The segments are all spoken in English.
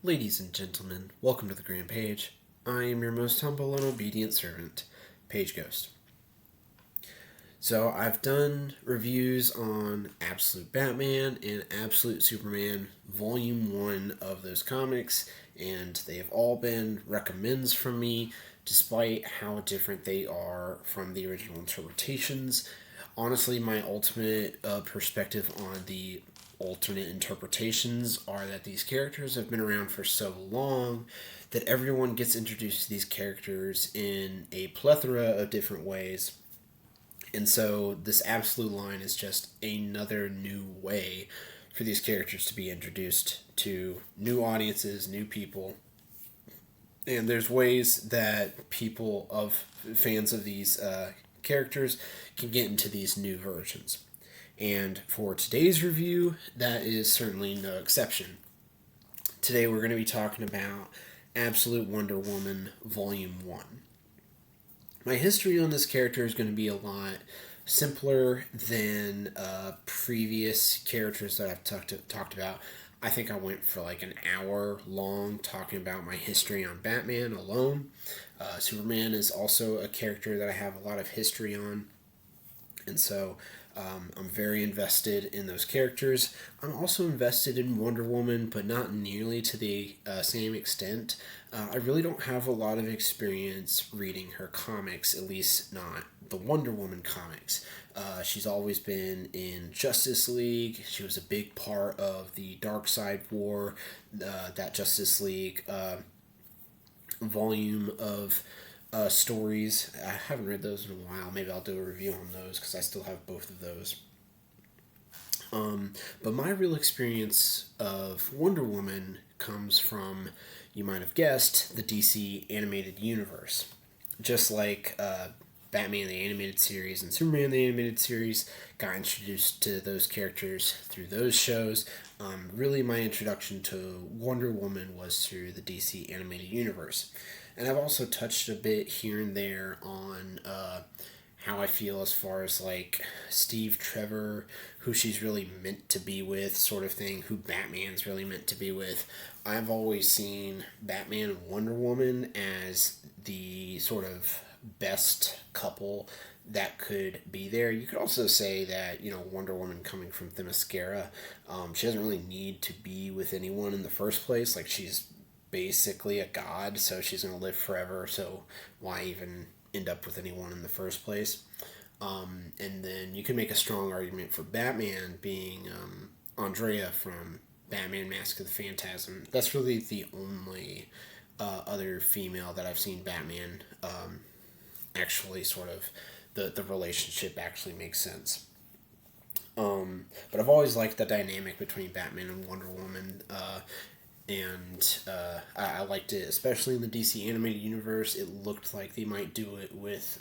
Ladies and gentlemen, welcome to the Grand Page. I am your most humble and obedient servant, Page Ghost. So, I've done reviews on Absolute Batman and Absolute Superman, Volume 1 of those comics, and they have all been recommends from me, despite how different they are from the original interpretations. Honestly, my ultimate perspective on the alternate interpretations are that these characters have been around for so long that everyone gets introduced to these characters in a plethora of different ways. And so this absolute line is just another new way for these characters to be introduced to new audiences, new people. And there's ways that people of fans of these characters can get into these new versions. And for today's review, that is certainly no exception. Today we're going to be talking about Absolute Wonder Woman Volume 1. My history on this character is going to be a lot simpler than previous characters that I've talked about. I think I went for like an hour long talking about my history on Batman alone. Superman is also a character that I have a lot of history on. And so I'm very invested in those characters. I'm also invested in Wonder Woman, but not nearly to the same extent. I really don't have a lot of experience reading her comics, at least not the Wonder Woman comics. She's always been in Justice League. She was a big part of the Darkseid War, that Justice League volume of stories. I haven't read those in a while. Maybe I'll do a review on those because I still have both of those. But my real experience of Wonder Woman comes from, you might have guessed, the DC animated universe. Just like Batman the animated series and Superman the animated series got introduced to those characters through those shows. Really, my introduction to Wonder Woman was through the DC animated universe. And I've also touched a bit here and there on how I feel as far as like Steve Trevor, who she's really meant to be with, sort of thing, who Batman's really meant to be with. I've always seen Batman and Wonder Woman as the sort of best couple that could be there. You could also say that, Wonder Woman coming from Themyscira, she doesn't really need to be with anyone in the first place. Like, she's basically a god, so she's going to live forever, so why even end up with anyone in the first place? And then you can make a strong argument for Batman being Andrea from Batman Mask of the Phantasm. That's really the only other female that I've seen Batman actually sort of, the relationship actually makes sense. But I've always liked the dynamic between Batman and Wonder Woman. I liked it, especially in the DC animated universe. It looked like they might do it with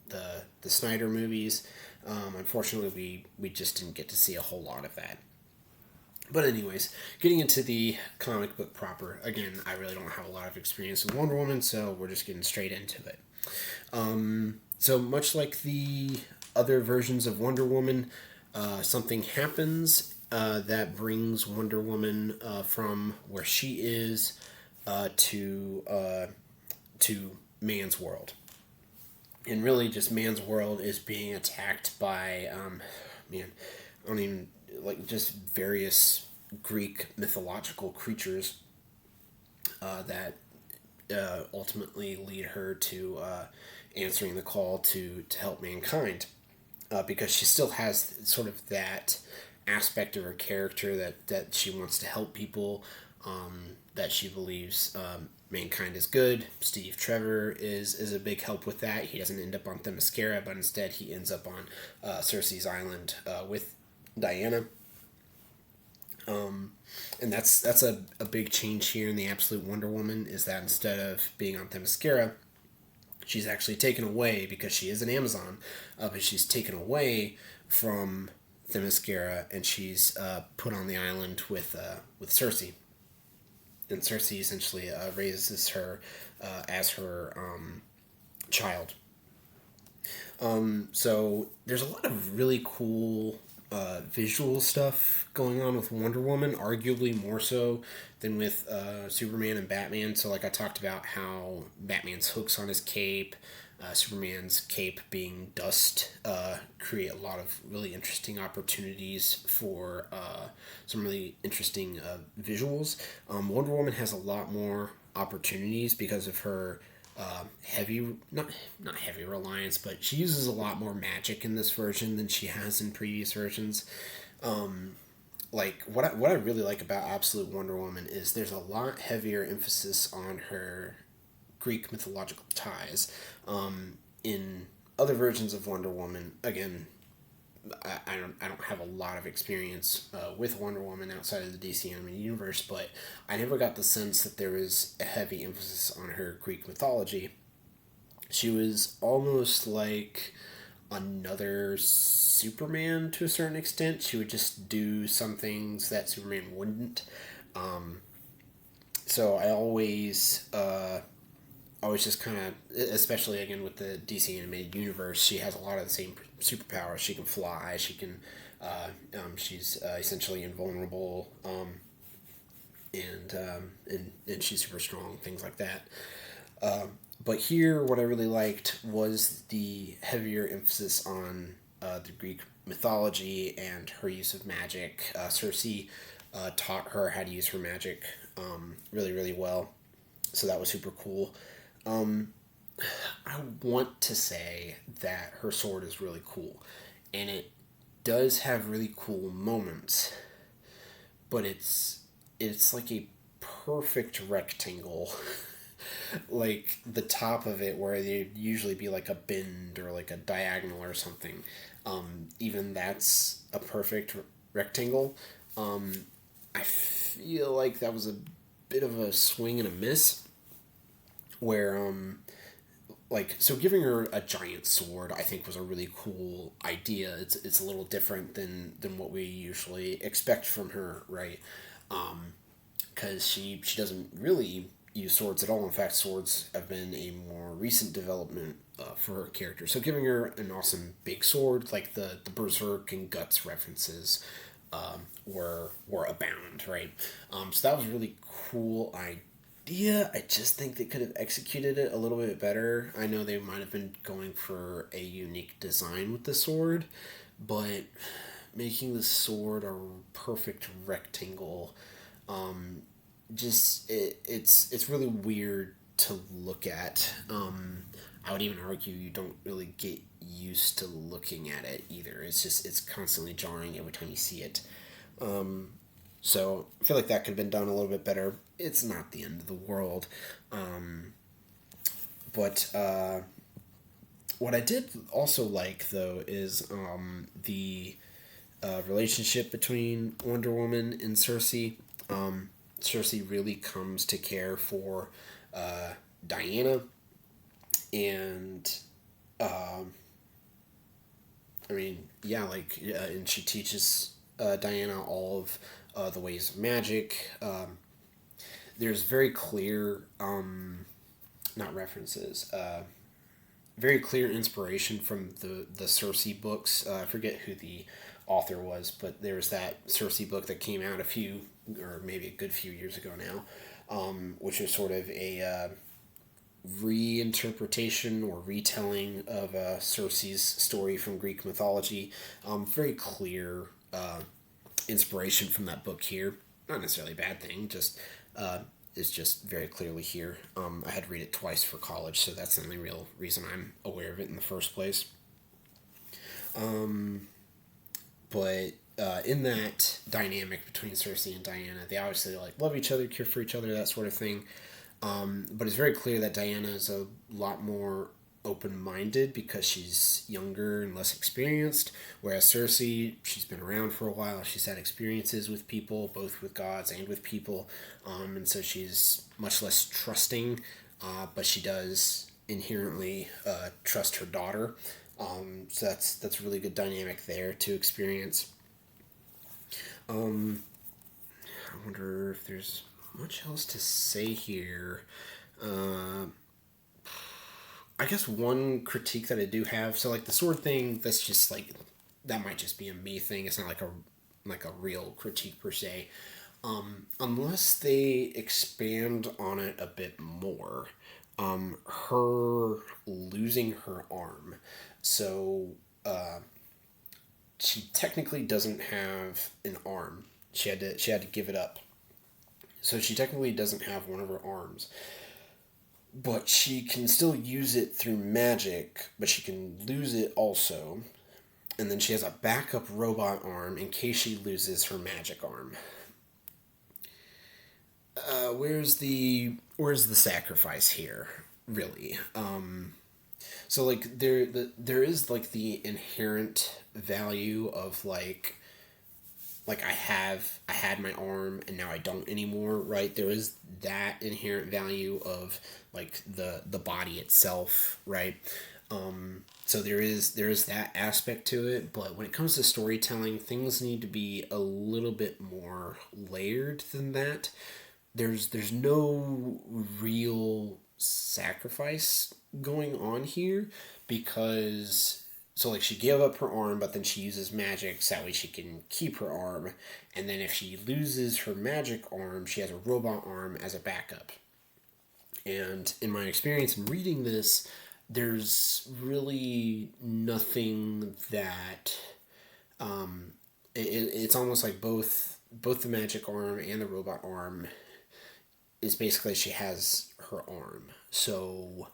the Snyder movies. Unfortunately, we just didn't get to see a whole lot of that. But anyways, getting into the comic book proper, again, I really don't have a lot of experience with Wonder Woman, so we're just getting straight into it. So much like the other versions of Wonder Woman, something happens that brings Wonder Woman from where she is to man's world. And really, just man's world is being attacked by, I don't even, like, just various Greek mythological creatures that ultimately lead her to answering the call to help mankind. Because she still has sort of that aspect of her character that she wants to help people, that she believes mankind is good. Steve Trevor is a big help with that. He doesn't end up on Themyscira, but instead he ends up on Cersei's Island with Diana. And that's a big change here in the Absolute Wonder Woman, is that instead of being on Themyscira, she's actually taken away, because she is an Amazon, but she's taken away from Themyscira, and she's put on the island with Cersei. And Cersei essentially raises her as her child. So there's a lot of really cool visual stuff going on with Wonder Woman, arguably more so than with Superman and Batman. So, like I talked about how Batman's hooks on his cape, Superman's cape being dust, create a lot of really interesting opportunities for some really interesting visuals. Wonder Woman has a lot more opportunities because of her heavy not heavy reliance, but she uses a lot more magic in this version than she has in previous versions. Like what I really like about Absolute Wonder Woman is there's a lot heavier emphasis on her Greek mythological ties. In other versions of Wonder Woman, again, I don't have a lot of experience with Wonder Woman outside of the DC animated universe, but I never got the sense that there was a heavy emphasis on her Greek mythology. She was almost like another Superman to a certain extent. She would just do some things that Superman wouldn't. Um, so I always just kind of, especially again with the DC animated universe, she has a lot of the same superpowers. She can fly. She's essentially invulnerable, and she's super strong. Things like that. But here, what I really liked was the heavier emphasis on the Greek mythology and her use of magic. Cersei taught her how to use her magic really, really well. So that was super cool. Um, I want to say that her sword is really cool, and it does have really cool moments, but it's like a perfect rectangle. Like the top of it where there'd usually be like a bend or like a diagonal or something. Even that's a perfect rectangle. Um, I feel like that was a bit of a swing and a miss where like so giving her a giant sword I think was a really cool idea. It's a little different than what we usually expect from her, right? Because she doesn't really use swords at all. In fact, swords have been a more recent development for her character. So giving her an awesome big sword, like the Berserk and Guts references, were abound, right? So that was a really cool idea. I just think they could have executed it a little bit better. I know they might have been going for a unique design with the sword, but making the sword a perfect rectangle, um, it's really weird to look at. I would even argue you don't really get used to looking at it either. It's constantly jarring every time you see it. So I feel like that could have been done a little bit better. It's not the end of the world, but what I did also like though is the relationship between Wonder Woman and Cersei. Cersei really comes to care for Diana, and I mean, yeah, like, and she teaches Diana all of the ways of magic. There's very clear, not references, very clear inspiration from the Cersei books. I forget who the author was, but there was that Cersei book that came out a few, or maybe a good few years ago now, which is sort of a reinterpretation or retelling of Cersei's story from Greek mythology. Very clear inspiration from that book here. Not necessarily a bad thing, just is just very clearly here. I had to read it twice for college, so that's the only real reason I'm aware of it in the first place. But in that dynamic between Cersei and Diana, they obviously like love each other, care for each other, that sort of thing. But it's very clear that Diana is a lot more open-minded because she's younger and less experienced, whereas Cersei, she's been around for a while. She's had experiences with people, both with gods and with people, and so she's much less trusting. But she does inherently trust her daughter. So that's a really good dynamic there to experience. I wonder if there's much else to say here. Uh, I guess one critique that I do have, so like the sword thing, that's just like that might just be a me thing. It's not like a real critique per se. Unless they expand on it a bit more. Her losing her arm. So she technically doesn't have an arm. She had to give it up. So she technically doesn't have one of her arms. But she can still use it through magic, but she can lose it also. And then she has a backup robot arm in case she loses her magic arm. Where's the sacrifice here, really? So like there is like the inherent value of like I had my arm and now I don't anymore, right? There is that inherent value of like the body itself, right? So there is that aspect to it, but when it comes to storytelling, things need to be a little bit more layered than that. There's no real sacrifice going on here because so like she gave up her arm, but then she uses magic so that way she can keep her arm, and then if she loses her magic arm, she has a robot arm as a backup. And in my experience in reading this, there's really nothing that it's almost like both the magic arm and the robot arm is basically she has her arm. So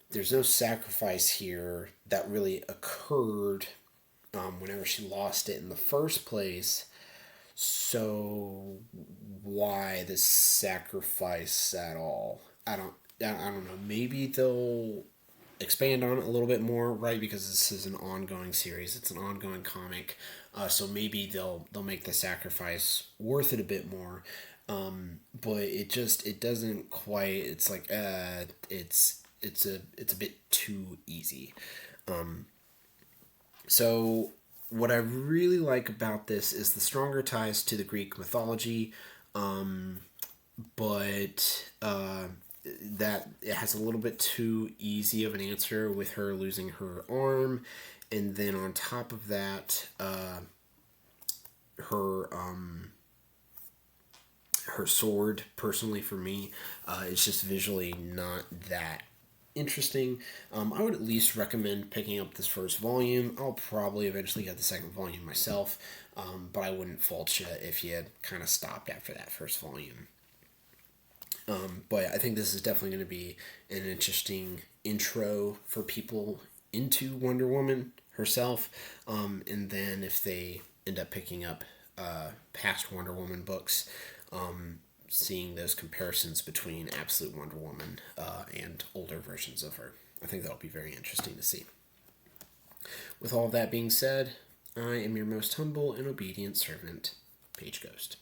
there's no sacrifice here that really occurred whenever she lost it in the first place. So why the sacrifice at all? I don't know. Maybe they'll expand on it a little bit more, right? Because this is an ongoing series. It's an ongoing comic. So maybe they'll make the sacrifice worth it a bit more. But it doesn't quite. It's like it's a bit too easy. So what I really like about this is the stronger ties to the Greek mythology, but that it has a little bit too easy of an answer with her losing her arm, and then on top of that, her her sword. Personally, for me, it's just visually not that interesting. I would at least recommend picking up this first volume. I'll probably eventually get the second volume myself, but I wouldn't fault you if you had kind of stopped after that first volume. But I think this is definitely going to be an interesting intro for people into Wonder Woman herself. And then if they end up picking up past Wonder Woman books, seeing those comparisons between Absolute Wonder Woman and older versions of her. I think that'll be very interesting to see. With all of that being said, I am your most humble and obedient servant, Page Ghost.